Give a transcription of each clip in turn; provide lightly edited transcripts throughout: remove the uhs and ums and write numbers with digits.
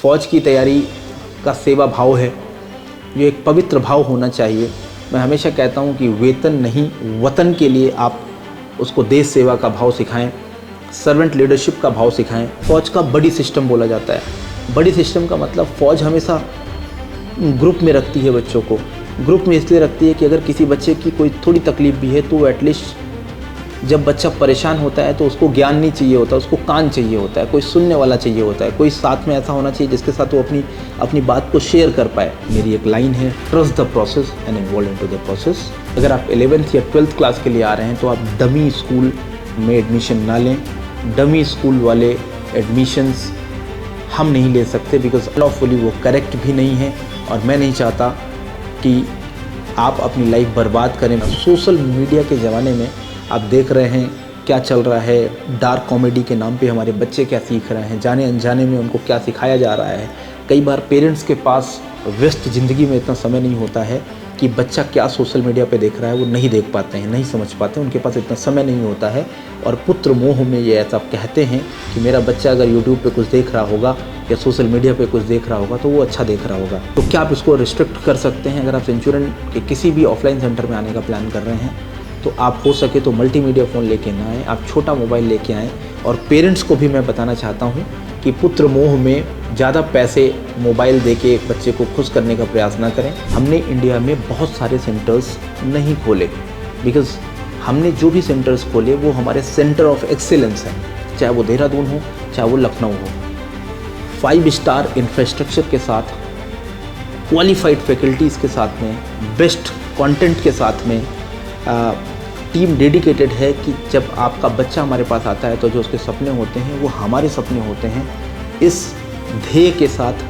फ़ौज की तैयारी का सेवा भाव है, जो एक पवित्र भाव होना चाहिए। मैं हमेशा कहता हूँ कि वेतन नहीं, वतन के लिए आप उसको देश सेवा का भाव सिखाएं, सर्वेंट लीडरशिप का भाव सिखाएं। फ़ौज का बड़ी सिस्टम बोला जाता है। बड़ी सिस्टम का मतलब फ़ौज हमेशा ग्रुप में रखती है बच्चों को। ग्रुप में इसलिए रखती है कि अगर किसी बच्चे की कोई थोड़ी तकलीफ़ भी है तो एटलीस्ट जब बच्चा परेशान होता है तो उसको ज्ञान नहीं चाहिए होता, उसको कान चाहिए होता है, कोई सुनने वाला चाहिए होता है, कोई साथ में ऐसा होना चाहिए जिसके साथ वो अपनी बात को शेयर कर पाए। मेरी एक लाइन है, trust the process and involve into the process. अगर आप 11th या 12th क्लास के लिए आ रहे हैं तो आप डमी स्कूल में एडमिशन ना लें। डमी स्कूल वाले एडमिशन्स हम नहीं ले सकते बिकॉज लॉफुली वो करेक्ट भी नहीं है और मैं नहीं चाहता कि आप अपनी लाइफ बर्बाद करें। सोशल मीडिया के ज़माने में आप देख रहे हैं क्या चल रहा है। डार्क कॉमेडी के नाम पे हमारे बच्चे क्या सीख रहे हैं, जाने अनजाने में उनको क्या सिखाया जा रहा है। कई बार पेरेंट्स के पास व्यस्त ज़िंदगी में इतना समय नहीं होता है कि बच्चा क्या सोशल मीडिया पे देख रहा है वो नहीं देख पाते हैं, नहीं समझ पाते, उनके पास इतना समय नहीं होता है। और पुत्र मोह में ये ऐसा कहते हैं कि मेरा बच्चा अगर यूट्यूब पे कुछ देख रहा होगा या सोशल मीडिया पे कुछ देख रहा होगा तो वो अच्छा देख रहा होगा। तो क्या आप इसको रिस्ट्रिक्ट कर सकते हैं? अगर आप सेंचुरियन के किसी भी ऑफलाइन सेंटर में आने का प्लान कर रहे हैं तो आप हो सके तो मल्टीमीडिया फ़ोन लेके ना आएँ, आप छोटा मोबाइल लेके आएँ। और पेरेंट्स को भी मैं बताना चाहता हूँ कि पुत्र मोह में ज़्यादा पैसे मोबाइल देके बच्चे को खुश करने का प्रयास ना करें। हमने इंडिया में बहुत सारे सेंटर्स नहीं खोले बिकॉज़ हमने जो भी सेंटर्स खोले वो हमारे सेंटर ऑफ एक्सीलेंस हैं, चाहे वो देहरादून हो चाहे वो लखनऊ हो। 5 स्टार इंफ्रास्ट्रक्चर के साथ, क्वालिफाइड फैकल्टीज़ के साथ में, बेस्ट कंटेंट के साथ में टीम डेडिकेटेड है कि जब आपका बच्चा हमारे पास आता है तो जो उसके सपने होते हैं वो हमारे सपने होते हैं। इस ध्येय के साथ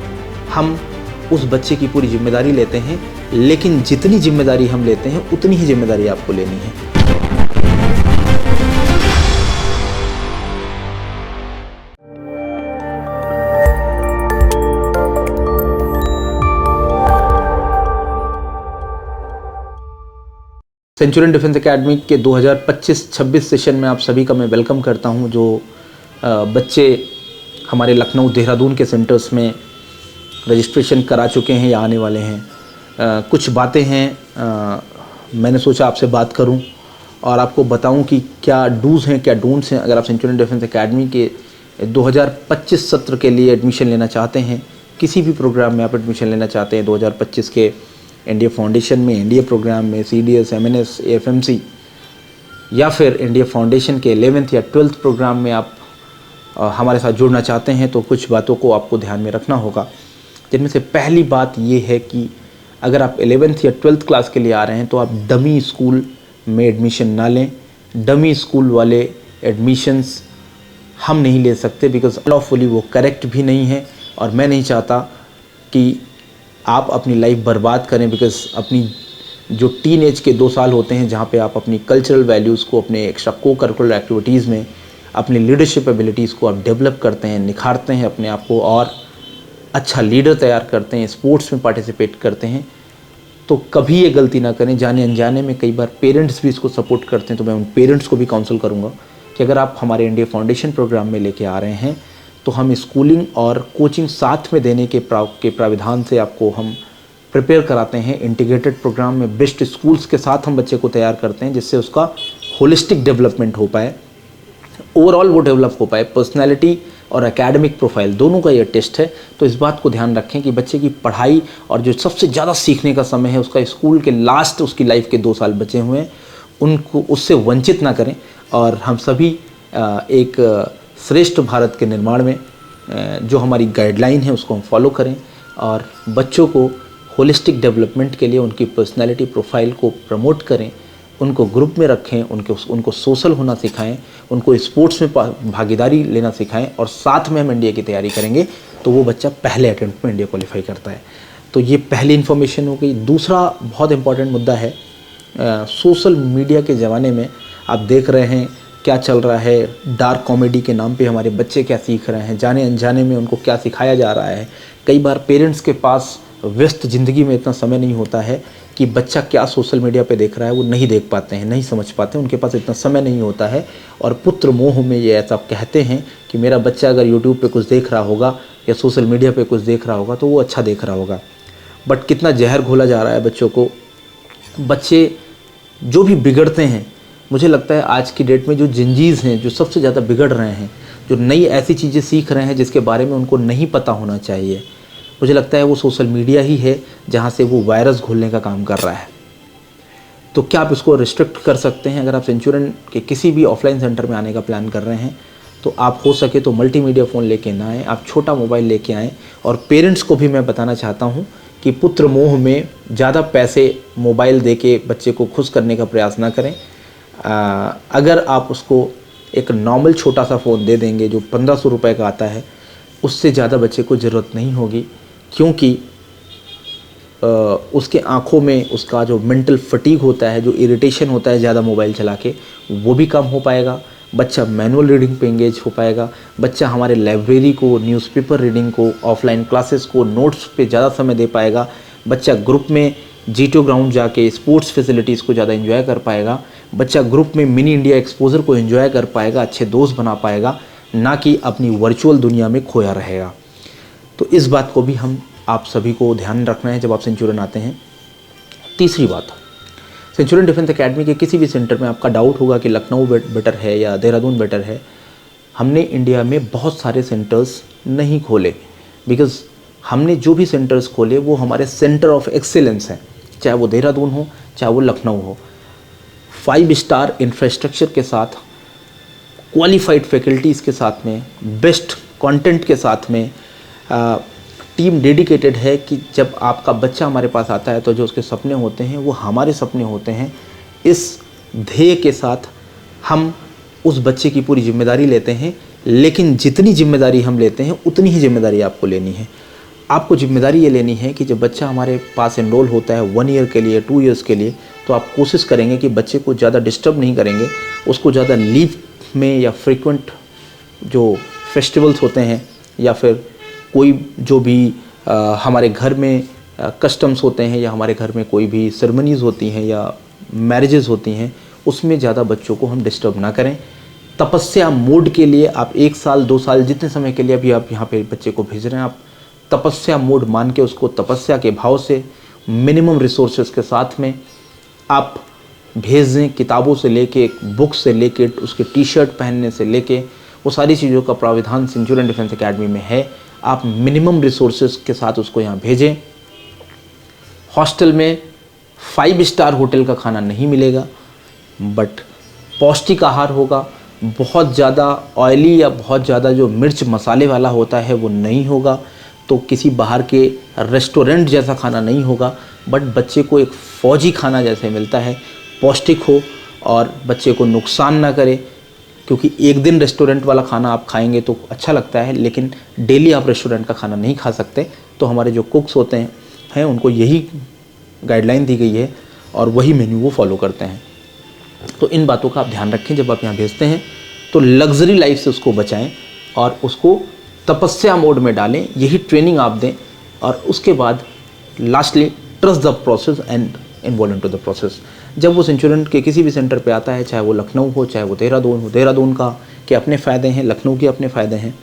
हम उस बच्चे की पूरी जिम्मेदारी लेते हैं, लेकिन जितनी जिम्मेदारी हम लेते हैं उतनी ही जिम्मेदारी आपको लेनी है। सेंचुरियन डिफेंस एकेडमी के 2025-26 सेशन में आप सभी का मैं वेलकम करता हूं। जो बच्चे हमारे लखनऊ देहरादून के सेंटर्स में रजिस्ट्रेशन करा चुके हैं या आने वाले हैं, कुछ बातें हैं मैंने सोचा आपसे बात करूं और आपको बताऊं कि क्या डूज़ हैं क्या डोंट्स हैं। अगर आप सेंचुरियन डिफेंस एकेडमी के 2025 सत्र के लिए एडमिशन लेना चाहते हैं, किसी भी प्रोग्राम में आप एडमिशन लेना चाहते हैं 2025 के इंडिया फाउंडेशन में, इंडिया प्रोग्राम में, CDS, MNS, AFMC या फिर इंडिया फाउंडेशन के 11th या 12th प्रोग्राम में आप हमारे साथ जुड़ना चाहते हैं तो कुछ बातों को आपको ध्यान में रखना होगा। जिनमें से पहली बात ये है कि अगर आप 11th या 12th क्लास के लिए आ रहे हैं तो आप डमी स्कूल में एडमिशन ना लें। डमी स्कूल वाले एडमिशन्स हम नहीं ले सकते बिकॉज लॉफुली वो करेक्ट भी नहीं है और मैं नहीं चाहता कि आप अपनी लाइफ बर्बाद करें बिकॉज अपनी जो टीन एज के 2 साल होते हैं जहाँ पे आप अपनी कल्चरल वैल्यूज़ को, अपने एक्स्ट्रा को करिकुलर एक्टिविटीज़ में अपनी लीडरशिप एबिलिटीज़ को आप डेवलप करते हैं, निखारते हैं अपने आप को और अच्छा लीडर तैयार करते हैं, स्पोर्ट्स में पार्टिसिपेट करते हैं। तो कभी ये गलती ना करें। जाने अनजाने में कई बार पेरेंट्स भी इसको सपोर्ट करते हैं, तो मैं उन पेरेंट्स को भी काउंसिल करूँगा कि अगर आप हमारे इंडिया फाउंडेशन प्रोग्राम में लेके आ रहे हैं तो हम स्कूलिंग और कोचिंग साथ में देने के प्राविधान से आपको हम प्रिपेयर कराते हैं। इंटीग्रेटेड प्रोग्राम में बेस्ट स्कूल्स के साथ हम बच्चे को तैयार करते हैं जिससे उसका होलिस्टिक डेवलपमेंट हो पाए, ओवरऑल वो डेवलप हो पाए। पर्सनैलिटी और एकेडमिक प्रोफाइल दोनों का ये टेस्ट है। तो इस बात को ध्यान रखें कि बच्चे की पढ़ाई और जो सबसे ज़्यादा सीखने का समय है उसका स्कूल के लास्ट उसकी लाइफ के 2 साल बचे हुए हैं, उनको उससे वंचित ना करें। और हम सभी एक श्रेष्ठ भारत के निर्माण में जो हमारी गाइडलाइन है उसको हम फॉलो करें और बच्चों को होलिस्टिक डेवलपमेंट के लिए उनकी पर्सनैलिटी प्रोफाइल को प्रमोट करें, उनको ग्रुप में रखें, उनको सोशल होना सिखाएं, उनको स्पोर्ट्स में भागीदारी लेना सिखाएं और साथ में हम इंडिया की तैयारी करेंगे तो वो बच्चा पहले अटेम्प्ट में इंडिया क्वालिफाई करता है। तो ये पहली इन्फॉर्मेशन हो गई। दूसरा बहुत इंपॉर्टेंट मुद्दा है, सोशल मीडिया के ज़माने में आप देख रहे हैं क्या चल रहा है। डार्क कॉमेडी के नाम पे हमारे बच्चे क्या सीख रहे हैं, जाने अनजाने में उनको क्या सिखाया जा रहा है। कई बार पेरेंट्स के पास व्यस्त ज़िंदगी में इतना समय नहीं होता है कि बच्चा क्या सोशल मीडिया पे देख रहा है वो नहीं देख पाते हैं, नहीं समझ पाते, उनके पास इतना समय नहीं होता है। और पुत्र मोह में ये ऐसा कहते हैं कि मेरा बच्चा अगर यूट्यूब पे कुछ देख रहा होगा या सोशल मीडिया पे कुछ देख रहा होगा तो वो अच्छा देख रहा होगा। बट कितना जहर घोला जा रहा है बच्चों को। बच्चे जो भी बिगड़ते हैं, मुझे लगता है आज की डेट में जो जिंजीज़ हैं, जो सबसे ज़्यादा बिगड़ रहे हैं, जो नई ऐसी चीज़ें सीख रहे हैं जिसके बारे में उनको नहीं पता होना चाहिए, मुझे लगता है वो सोशल मीडिया ही है जहाँ से वो वायरस घोलने का काम कर रहा है। तो क्या आप इसको रिस्ट्रिक्ट कर सकते हैं? अगर आप सेंचुरियन के किसी भी ऑफलाइन सेंटर में आने का प्लान कर रहे हैं तो आप हो सके तो मल्टीमीडिया फ़ोन लेके ना आएँ, आप छोटा मोबाइल लेके आएँ। और पेरेंट्स को भी मैं बताना चाहता हूँ कि पुत्र मोह में ज़्यादा पैसे मोबाइल दे के बच्चे को खुश करने का प्रयास ना करें। अगर आप उसको एक नॉर्मल छोटा सा फ़ोन दे देंगे जो 1500 रुपये का आता है, उससे ज़्यादा बच्चे को ज़रूरत नहीं होगी, क्योंकि उसके आँखों में उसका जो मेंटल फटीग होता है, जो इरिटेशन होता है ज़्यादा मोबाइल चला के, वो भी कम हो पाएगा। बच्चा मैनुअल रीडिंग पे इंगेज हो पाएगा। बच्चा हमारे लाइब्रेरी को, न्यूज़पेपर रीडिंग को, ऑफलाइन क्लासेस को, नोट्स पे ज़्यादा समय दे पाएगा। बच्चा ग्रुप में जीटीओ ग्राउंड जाके स्पोर्ट्स फैसिलिटीज़ को ज़्यादा एंजॉय कर पाएगा। बच्चा ग्रुप में मिनी इंडिया एक्सपोजर को एंजॉय कर पाएगा, अच्छे दोस्त बना पाएगा, ना कि अपनी वर्चुअल दुनिया में खोया रहेगा। तो इस बात को भी आप सभी को ध्यान रखना है जब आप सेंचुरियन आते हैं। तीसरी बात, सेंचुरियन डिफेंस एकेडमी के किसी भी सेंटर में आपका डाउट होगा कि लखनऊ बेटर है या देहरादून बेटर है। हमने इंडिया में बहुत सारे सेंटर्स नहीं खोले, बिकॉज़ हमने जो भी सेंटर्स खोले वो हमारे सेंटर ऑफ एक्सीलेंस हैं, चाहे वो देहरादून हो चाहे वो लखनऊ हो। 5 स्टार इंफ्रास्ट्रक्चर के साथ, क्वालिफाइड फैकल्टीज़ के साथ में, बेस्ट कंटेंट के साथ में, टीम डेडिकेटेड है कि जब आपका बच्चा हमारे पास आता है तो जो उसके सपने होते हैं वो हमारे सपने होते हैं। इस ध्येय के साथ हम उस बच्चे की पूरी जिम्मेदारी लेते हैं, लेकिन जितनी जिम्मेदारी हम लेते हैं उतनी ही जिम्मेदारी आपको लेनी है। आपको जिम्मेदारी ये लेनी है कि जब बच्चा हमारे पास एनरोल होता है 1 ईयर के लिए, 2 ईयर्स के लिए, तो आप कोशिश करेंगे कि बच्चे को ज़्यादा डिस्टर्ब नहीं करेंगे, उसको ज़्यादा लीव में या फ्रीक्वेंट जो फेस्टिवल्स होते हैं या फिर कोई जो भी हमारे घर में कस्टम्स होते हैं या हमारे घर में कोई भी सेरेमनीज़ होती हैं या मैरिजेस होती हैं, उसमें ज़्यादा बच्चों को हम डिस्टर्ब ना करें। तपस्या मोड के लिए आप 1 साल 2 साल जितने समय के लिए अभी आप यहाँ पे बच्चे को भेज रहे हैं, आप तपस्या मोड मान के उसको तपस्या के भाव से मिनिमम रिसोर्सेज के साथ में आप भेज दें। किताबों से लेके, बुक से लेके, उसके टी-शर्ट पहनने से लेके, वो सारी चीज़ों का प्राविधान सेंचुरियन डिफेंस एकेडमी में है। आप मिनिमम रिसोर्सेज के साथ उसको यहाँ भेजें। हॉस्टल में 5 स्टार होटल का खाना नहीं मिलेगा, बट पौष्टिक आहार होगा। बहुत ज़्यादा ऑयली या बहुत ज़्यादा जो मिर्च मसाले वाला होता है वो नहीं होगा, तो किसी बाहर के रेस्टोरेंट जैसा खाना नहीं होगा, बट बच्चे को एक फ़ौजी खाना जैसे मिलता है, पौष्टिक हो और बच्चे को नुकसान ना करे। क्योंकि एक दिन रेस्टोरेंट वाला खाना आप खाएंगे तो अच्छा लगता है, लेकिन डेली आप रेस्टोरेंट का खाना नहीं खा सकते। तो हमारे जो कुक्स होते हैं उनको यही गाइडलाइन दी गई है और वही मेन्यू वो फॉलो करते हैं। तो इन बातों का आप ध्यान रखें जब आप यहाँ भेजते हैं, तो लग्जरी लाइफ से उसको बचाएं और उसको तपस्या मोड में डालें, यही ट्रेनिंग आप दें। और उसके बाद lastly trust the process and involve into the process. जब वो सेंचुरियन के किसी भी सेंटर पे आता है, चाहे वो लखनऊ हो चाहे वो देहरादून हो, देहरादून का के अपने फ़ायदे हैं, लखनऊ के अपने फ़ायदे हैं।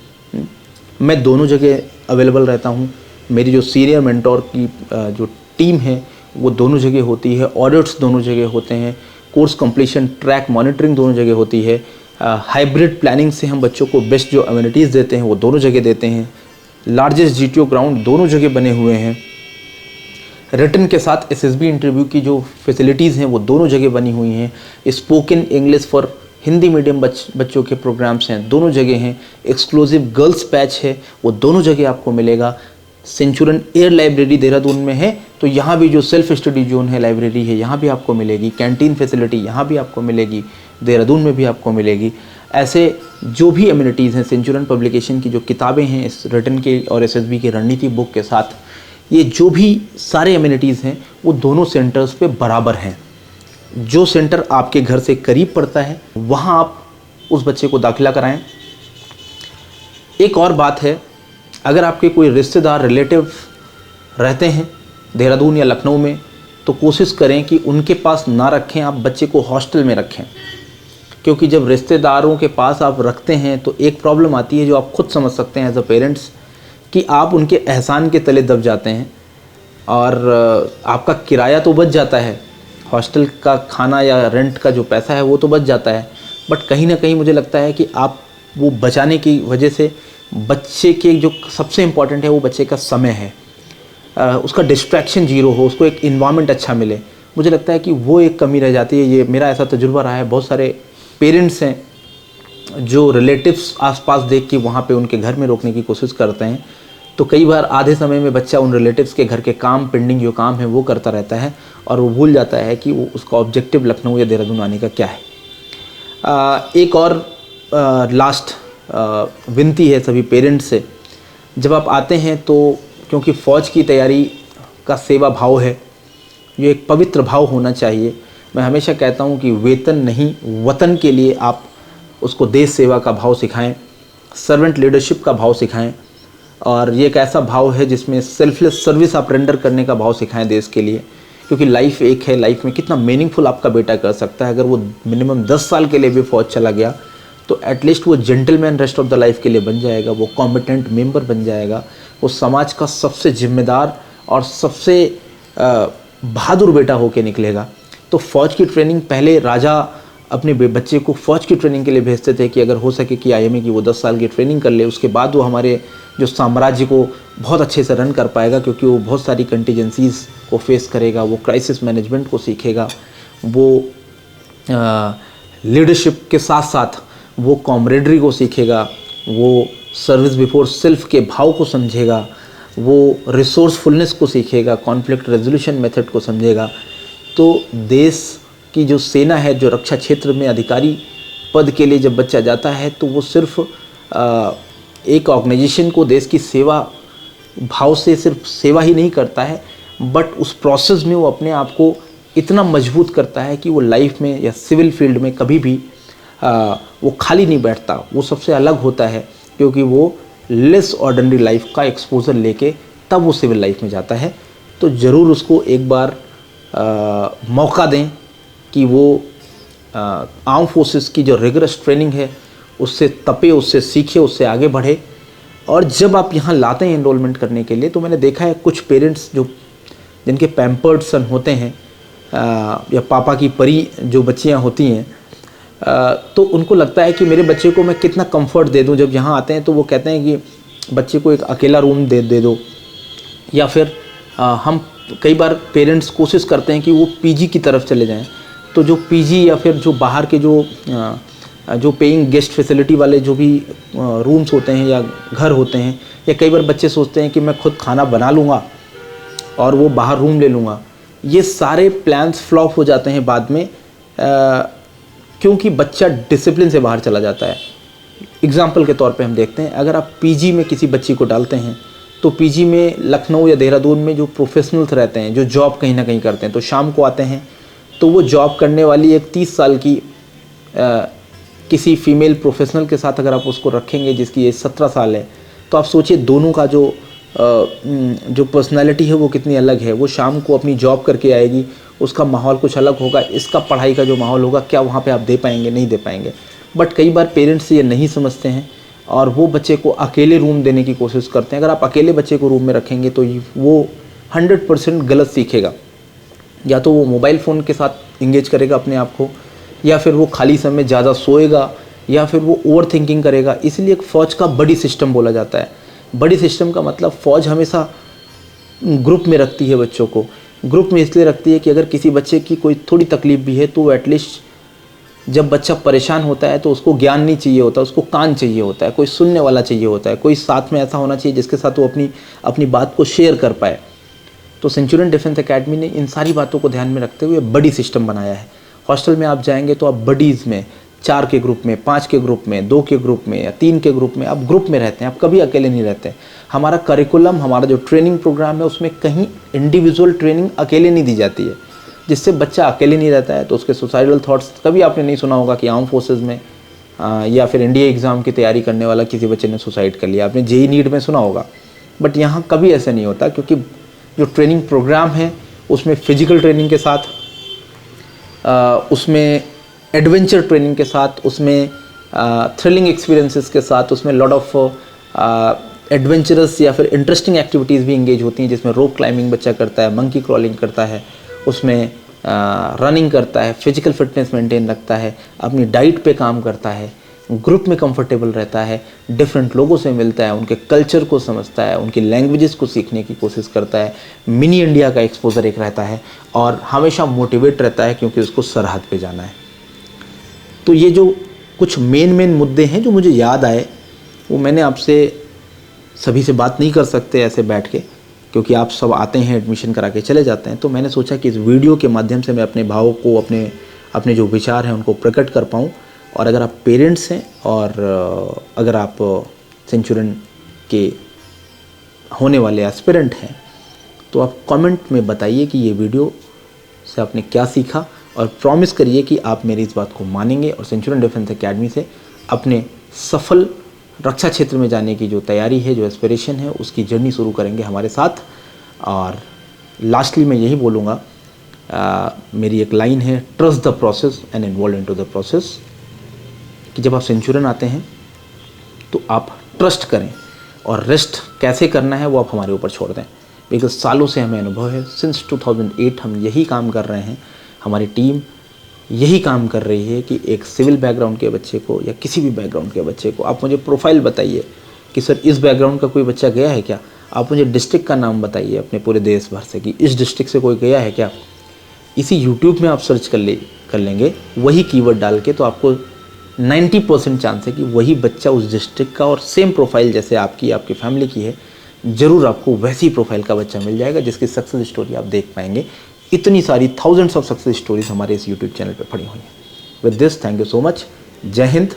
मैं दोनों जगह अवेलेबल रहता हूँ। मेरी जो सीनियर मेंटोर की जो टीम है वो दोनों जगह होती है, ऑडिट्स दोनों जगह होते हैं, कोर्स कंप्लीशन ट्रैक मॉनिटरिंग दोनों जगह होती है, हाइब्रिड प्लानिंग से हम बच्चों को बेस्ट जो अम्यूनिटीज़ देते हैं वो दोनों जगह देते हैं, लार्जेस्ट जीटीओ ग्राउंड दोनों जगह बने हुए हैं, रिटन के साथ एसएसबी इंटरव्यू की जो फैसिलिटीज़ हैं वो दोनों जगह बनी हुई हैं, spoken English for Hindi medium बच्चों के प्रोग्राम्स हैं दोनों जगह हैं, एक्सक्लूसिव गर्ल्स पैच है वो दोनों जगह आपको मिलेगा। सेंचुरियन एयर लाइब्रेरी देहरादून में है तो यहाँ भी जो सेल्फ स्टडी जोन है, लाइब्रेरी है, यहाँ भी आपको मिलेगी। कैंटीन फैसिलिटी यहाँ भी आपको मिलेगी, देहरादून में भी आपको मिलेगी। ऐसे जो भी अम्यूनिटीज़ हैं, सेंचुरियन पब्लिकेशन की जो किताबें हैं इस रिटन के और एसएसबी की रणनीति बुक के साथ, ये जो भी सारे अम्यूनिटीज़ हैं वो दोनों सेंटर्स पे बराबर हैं। जो सेंटर आपके घर से करीब पड़ता है वहाँ आप उस बच्चे को दाखिला कराएं। एक और बात है, अगर आपके कोई रिश्तेदार रिलेटिव रहते हैं देहरादून या लखनऊ में तो कोशिश करें कि उनके पास ना रखें, आप बच्चे को हॉस्टल में रखें। क्योंकि जब रिश्तेदारों के पास आप रखते हैं तो एक प्रॉब्लम आती है जो आप खुद समझ सकते हैं एज अ पेरेंट्स, कि आप उनके एहसान के तले दब जाते हैं और आपका किराया तो बच जाता है, हॉस्टल का खाना या रेंट का जो पैसा है वो तो बच जाता है, बट कहीं ना कहीं मुझे लगता है कि आप वो बचाने की वजह से बच्चे के जो सबसे इम्पॉर्टेंट है वो बच्चे का समय है, उसका डिस्ट्रैक्शन जीरो हो, उसको एक इन्वायरमेंट अच्छा मिले, मुझे लगता है कि वो एक कमी रह जाती है। ये मेरा ऐसा तजुर्बा रहा है। बहुत सारे पेरेंट्स हैं जो रिलेटिव्स आसपास देख के वहाँ पे उनके घर में रोकने की कोशिश करते हैं, तो कई बार आधे समय में बच्चा उन रिलेटिव्स के घर के काम, पेंडिंग जो काम है वो करता रहता है और वो भूल जाता है कि वो उसका ऑब्जेक्टिव लखनऊ या देहरादून आने का क्या है। एक और लास्ट विनती है सभी पेरेंट्स से, जब आप आते हैं तो क्योंकि फ़ौज की तैयारी का सेवा भाव है, ये एक पवित्र भाव होना चाहिए। मैं हमेशा कहता हूँ कि वेतन नहीं, वतन के लिए आप उसको देश सेवा का भाव सिखाएं, सर्वेंट लीडरशिप का भाव सिखाएं, और ये एक ऐसा भाव है जिसमें सेल्फलेस सर्विस आप रेंडर करने का भाव सिखाएं देश के लिए, क्योंकि लाइफ एक है, लाइफ में कितना मीनिंगफुल आपका बेटा कर सकता है। अगर वो मिनिमम 10 साल के लिए भी फ़ौज चला गया तो एटलीस्ट वो gentleman rest of the life के लिए बन जाएगा, वो कॉम्पिटेंट मेंबर बन जाएगा, वो समाज का सबसे जिम्मेदार और सबसे बहादुर बेटा होके निकलेगा। तो फ़ौज की ट्रेनिंग पहले राजा अपने बच्चे को फ़ौज की ट्रेनिंग के लिए भेजते थे कि अगर हो सके कि IMA की वो 10 साल की ट्रेनिंग कर ले, उसके बाद वो हमारे जो साम्राज्य को बहुत अच्छे से रन कर पाएगा, क्योंकि वो बहुत सारी कंटीजेंसीज़ को फेस करेगा, वो क्राइसिस मैनेजमेंट को सीखेगा, वो लीडरशिप के साथ साथ वो कॉमरेडरी को सीखेगा, वो सर्विस बिफोर सेल्फ के भाव को समझेगा, वो रिसोर्सफुलनेस को सीखेगा, कॉन्फ्लिक्ट रेजोल्यूशन मेथड को समझेगा। तो देश की जो सेना है, जो रक्षा क्षेत्र में अधिकारी पद के लिए जब बच्चा जाता है तो वो सिर्फ एक ऑर्गेनाइजेशन को देश की सेवा भाव से सिर्फ सेवा ही नहीं करता है, बट उस प्रोसेस में वो अपने आप को इतना मजबूत करता है कि वो लाइफ में या सिविल फील्ड में कभी भी वो खाली नहीं बैठता, वो सबसे अलग होता है, क्योंकि वो लेस ऑर्डिनरी लाइफ का एक्सपोजर लेके तब वो सिविल लाइफ में जाता है। तो ज़रूर उसको एक बार मौका दें कि वो आर्म फोर्सेस की जो रिगरस ट्रेनिंग है उससे तपे, उससे सीखे, उससे आगे बढ़े। और जब आप यहाँ लाते हैं एनरोलमेंट करने के लिए, तो मैंने देखा है कुछ पेरेंट्स जो जिनके पैम्पर्ड सन होते हैं या पापा की परी जो बच्चियाँ होती हैं, तो उनको लगता है कि मेरे बच्चे को मैं कितना कंफर्ट दे दूं। जब यहाँ आते हैं तो वो कहते हैं कि बच्चे को एक अकेला रूम दे दो, या फिर हम कई बार पेरेंट्स कोशिश करते हैं कि वो PG की तरफ चले जाएं। तो जो PG या फिर जो बाहर के जो पेइंग गेस्ट फैसिलिटी वाले जो भी रूम्स होते हैं या घर होते हैं, या कई बार बच्चे सोचते हैं कि मैं खुद खाना बना लूँगा और वो बाहर रूम ले लूँगा। ये सारे प्लान्स फ्लॉप हो जाते हैं बाद में, क्योंकि बच्चा डिसिप्लिन से बाहर चला जाता है। एग्जाम्पल के तौर पे हम देखते हैं, अगर आप PG में किसी बच्ची को डालते हैं तो PG में लखनऊ या देहरादून में जो प्रोफेशनल्स रहते हैं, जो जॉब कहीं ना कहीं करते हैं, तो शाम को आते हैं तो वो जॉब करने वाली एक 30 साल की किसी फीमेल प्रोफेशनल के साथ अगर आप उसको रखेंगे जिसकी एज 17 साल है, तो आप सोचिए दोनों का जो पर्सनालिटी है वो कितनी अलग है। वो शाम को अपनी जॉब करके आएगी, उसका माहौल कुछ अलग होगा, इसका पढ़ाई का जो माहौल होगा, क्या वहाँ पे आप दे पाएंगे? नहीं दे पाएंगे। बट कई बार पेरेंट्स ये नहीं समझते हैं और वो बच्चे को अकेले रूम देने की कोशिश करते हैं। अगर आप अकेले बच्चे को रूम में रखेंगे तो वो 100% गलत सीखेगा। या तो वो मोबाइल फ़ोन के साथ इंगेज करेगा अपने आप को, या फिर वो खाली समय में ज़्यादा सोएगा, या फिर वो ओवर थिंकिंग करेगा। इसलिए एक फ़ौज का बड़ी सिस्टम बोला जाता है। बड़ी सिस्टम का मतलब फ़ौज हमेशा ग्रुप में रखती है बच्चों को। ग्रुप में इसलिए रखती है कि अगर किसी बच्चे की कोई थोड़ी तकलीफ़ भी है तो एटलीस्ट जब बच्चा परेशान होता है तो उसको ज्ञान नहीं चाहिए होता, उसको कान चाहिए होता है, कोई सुनने वाला चाहिए होता है, कोई साथ में ऐसा होना चाहिए जिसके साथ वो अपनी बात को शेयर कर पाए। तो सेंचुरियन डिफेंस एकेडमी ने इन सारी बातों को ध्यान में रखते हुए बड़ी सिस्टम बनाया है। हॉस्टल में आप जाएंगे तो आप बडीज़ में 4 के ग्रुप में, 5 के ग्रुप में, 2 के ग्रुप में या 3 के ग्रुप में आप ग्रुप में रहते हैं, आप कभी अकेले नहीं रहते। हमारा करिकुलम, हमारा जो ट्रेनिंग प्रोग्राम है उसमें कहीं इंडिविजुअल ट्रेनिंग अकेले नहीं दी जाती है, जिससे बच्चा अकेले नहीं रहता है। तो उसके सुसाइडल थॉट्स, कभी आपने नहीं सुना होगा कि आर्म फोर्सेज में या फिर इंडिया एग्ज़ाम की तैयारी करने वाला किसी बच्चे ने सुसाइड कर लिया। आपने JEE नीट में सुना होगा, बट यहाँ कभी ऐसा नहीं होता, क्योंकि जो ट्रेनिंग प्रोग्राम है उसमें फिजिकल ट्रेनिंग के साथ, उसमें एडवेंचर ट्रेनिंग के साथ, उसमें थ्रिलिंग एक्सपीरियंसेस के साथ, उसमें लॉट ऑफ एडवेंचरस या फिर इंटरेस्टिंग एक्टिविटीज़ भी इंगेज होती हैं, जिसमें रॉक क्लाइंबिंग बच्चा करता है, मंकी क्रॉलिंग करता है, उसमें रनिंग करता है, फिजिकल फिटनेस मेंटेन रखता है, अपनी डाइट पे काम करता है, ग्रुप में कंफर्टेबल रहता है, डिफरेंट लोगों से मिलता है, उनके कल्चर को समझता है, उनकी लैंग्वेजेस को सीखने की कोशिश करता है, मिनी इंडिया का एक्सपोजर एक रहता है और हमेशा मोटिवेट रहता है क्योंकि उसको सरहद पे जाना है। तो ये जो कुछ मेन मुद्दे हैं जो मुझे याद आए, वो मैंने आपसे सभी से बात नहीं कर सकते ऐसे बैठ के, क्योंकि आप सब आते हैं एडमिशन करा के चले जाते हैं। तो मैंने सोचा कि इस वीडियो के माध्यम से मैं अपने भावों को, अपने जो विचार हैं उनको प्रकट कर पाऊँ। और अगर आप पेरेंट्स हैं और अगर आप सेंचुरियन के होने वाले एस्पिरेंट हैं, तो आप कमेंट में बताइए कि ये वीडियो से आपने क्या सीखा, और प्रॉमिस करिए कि आप मेरी इस बात को मानेंगे और सेंचुरियन डिफेंस एकेडमी से अपने सफल रक्षा क्षेत्र में जाने की जो तैयारी है, जो एस्पिरेशन है, उसकी जर्नी शुरू करेंगे हमारे साथ। और लास्टली मैं यही बोलूँगा, मेरी एक लाइन है, trust the process and involve into the process, कि जब आप सेंचुरियन आते हैं तो आप ट्रस्ट करें और रेस्ट कैसे करना है वो आप हमारे ऊपर छोड़ दें। बिकॉज सालों से हमें अनुभव है, सिंस 2008 हम यही काम कर रहे हैं, हमारी टीम यही काम कर रही है कि एक सिविल बैकग्राउंड के बच्चे को या किसी भी बैकग्राउंड के बच्चे को, आप मुझे प्रोफाइल बताइए कि सर इस बैकग्राउंड का कोई बच्चा गया है क्या, आप मुझे डिस्ट्रिक्ट का नाम बताइए अपने पूरे देश भर से कि इस डिस्ट्रिक्ट से कोई गया है क्या। इसी यूट्यूब में आप सर्च कर लेंगे वही कीवर्ड डाल के, तो आपको 90% चांस है कि वही बच्चा उस डिस्ट्रिक्ट का और सेम प्रोफाइल जैसे आपकी फैमिली की है, ज़रूर आपको वैसी प्रोफाइल का बच्चा मिल जाएगा जिसकी सक्सेस स्टोरी आप देख पाएंगे। इतनी सारी थाउजेंड्स ऑफ सक्सेस स्टोरीज हमारे इस यूट्यूब चैनल पे पड़ी हुई हैं। With this, thank you so much. जय हिंद।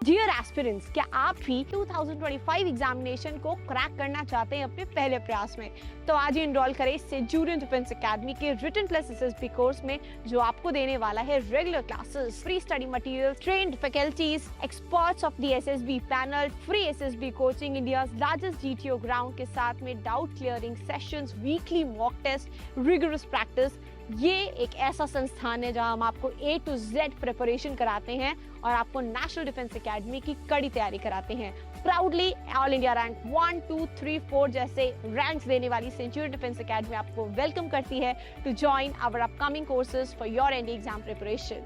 डियर एस्पिरेंट्स, क्या आप भी 2025 एग्जामिनेशन को क्रैक करना चाहते हैं अपने पहले प्रयास में? तो आज ही एनरोल करें सेंचुरियन डिफेंस एकेडमी के रिटन प्लस एसएसबी कोर्स में, जो आपको देने वाला है regular classes, free study materials, trained faculties, experts of the SSB panel, free SSB coaching, India largest GTO ground के साथ में doubt clearing sessions, weekly mock test, rigorous practice. ये एक ऐसा संस्थान है जहां हम आपको A to Z प्रिपरेशन कराते हैं और आपको नेशनल डिफेंस एकेडमी की कड़ी तैयारी कराते हैं। प्राउडली ऑल इंडिया रैंक 1, 2, 3, 4 जैसे रैंक्स देने वाली सेंचुरियन डिफेंस एकेडमी आपको वेलकम करती है to join our upcoming courses for your end exam preparation.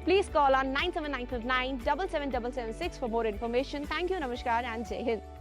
Please call on 97959 77776 for more information. Thank you, Namaskar and Jai Hind.